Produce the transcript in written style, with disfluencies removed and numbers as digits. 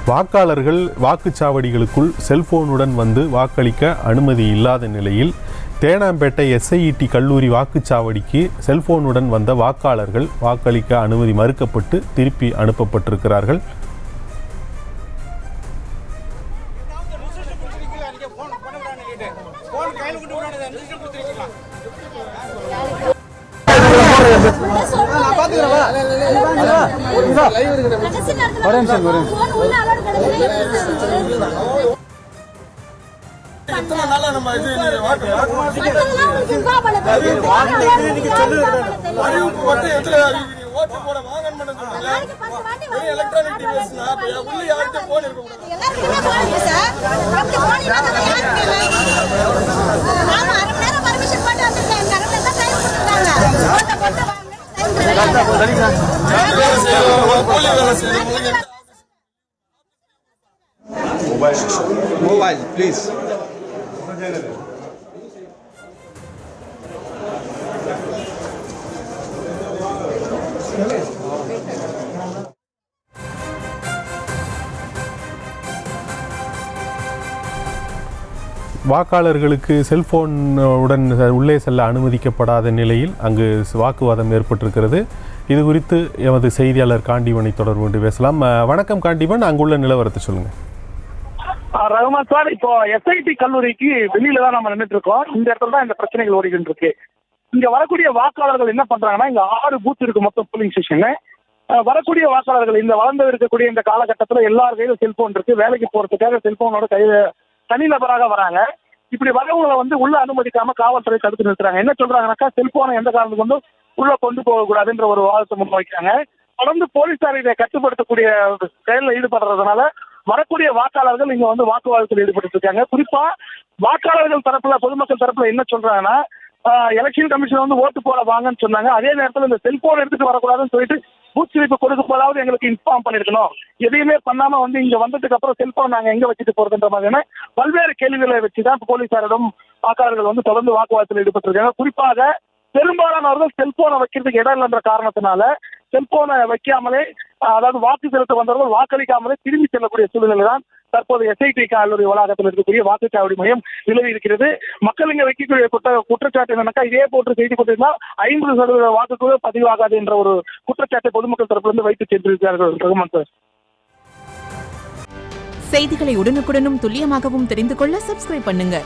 வாக்காளர்கள் வாக்குச்சாவடிகளுக்குள் செல்போனுடன் வந்து வாக்களிக்க அனுமதி இல்லாத நிலையில் தேனாம்பேட்டை SIET கல்லூரி வாக்குச்சாவடிக்கு செல்போனுடன் வந்த வாக்காளர்கள் வாக்களிக்க அனுமதி மறுக்கப்பட்டு திருப்பி அனுப்பப்பட்டிருக்கிறார்கள். Mobile, please. வாக்காளர்களுக்கு செல்போனுடன் உள்ளே செல்ல அனுமதிக்கப்படாத நிலையில் அங்கு வாக்குவாதம் ஏற்பட்டிருக்கிறது. இது குறித்து எமது செய்தியாளர் காண்டிவனை தொடர்பு கொண்டு பேசலாம். வணக்கம் காண்டிவன், அங்குள்ள நிலவரத்தை சொல்லுங்க. ரகுமான் சார், இப்போ SIT கல்லூரிக்கு வெளியில தான் நம்ம நின்றுட்டு இருக்கோம். இந்த இடத்துல தான் இந்த பிரச்சனைகள் ஓடிக்கிட்டு இருக்கு. இங்க வரக்கூடிய வாக்காளர்கள் என்ன பண்றாங்கன்னா, இங்க 6 பூத் இருக்கு மொத்தம் போலிங் ஸ்டேஷன். வரக்கூடிய வாக்காளர்கள் இந்த வளர்ந்து இருக்கக்கூடிய இந்த காலகட்டத்தில் எல்லார் கையில செல்போன் இருக்கு. வேலைக்கு போறதுக்காக செல்போனோட கையில தனிநபராக வராங்க. இப்படி வரவங்களை வந்து உள்ள அனுமதிக்காம காவல்துறை தடுத்து நிறுத்துறாங்க. என்ன சொல்றாங்கன்னாக்கா, செல்போனை எந்த காரணத்துக்கு வந்து உள்ள கொண்டு போகக்கூடாதுன்ற ஒரு வாதத்தை முன்வைக்கிறாங்க. தொடர்ந்து போலீசார் இதை கட்டுப்படுத்தக்கூடிய செயலில் ஈடுபடுறதுனால வரக்கூடிய வாக்காளர்கள் இங்க வந்து வாக்குவாதத்தில் ஈடுபட்டு இருக்காங்க. குறிப்பா வாக்காளர்கள் தரப்புல, பொதுமக்கள் தரப்புல என்ன சொல்றாங்கன்னா, எலெக்ஷன் கமிஷன் வந்து ஓட்டு போட வாங்கன்னு சொன்னாங்க. அதே நேரத்தில் இந்த செல்போன் எடுத்துட்டு வரக்கூடாதுன்னு சொல்லிட்டு பூத் ஸ்லிப் கொடுக்கும் போதாவது எங்களுக்கு இன்ஃபார்ம் பண்ணிருக்கணும். எதையுமே பண்ணாம வந்து இங்க வந்ததுக்கு அப்புறம் செல்போன் நாங்க எங்க வச்சுட்டு போறதுன்ற மாதிரியான பல்வேறு கேள்விகளை வச்சுதான் போலீசாரிடம் வாக்காளர்கள் வந்து தொடர்ந்து வாக்குவாதத்தில் ஈடுபட்டு இருக்காங்க. குறிப்பாக பெரும்பாலானவர்கள் செல்போனை வைக்கிறதுக்கு இடம் இல்லைன்ற காரணத்தினால செல்போனை வைக்காமலே, அதாவது வாக்கு செலுத்த வந்தவர்கள் வாக்களிக்காமலே திரும்பி செல்லக்கூடிய சூழ்நிலை தான் தற்போது SIT கல்லூரி வளாகத்தில் இருக்கக்கூடிய வாக்குச்சாவடி மையம் நிலவி இருக்கிறது. மக்கள் இங்க வைக்கக்கூடிய குற்றச்சாட்டு என்னன்னாக்கா, இதே போன்று செய்து கொண்டிருந்தால் 50% வாக்குகள் பதிவாகாது என்ற ஒரு குற்றச்சாட்டை பொதுமக்கள் தரப்பிலிருந்து வைத்து சென்றிருக்கிறார்கள். ரகுமான் சார், செய்திகளை உடனுக்குடனும் துல்லியமாகவும் தெரிந்து கொள்ள சப்ஸ்கிரைப் பண்ணுங்க.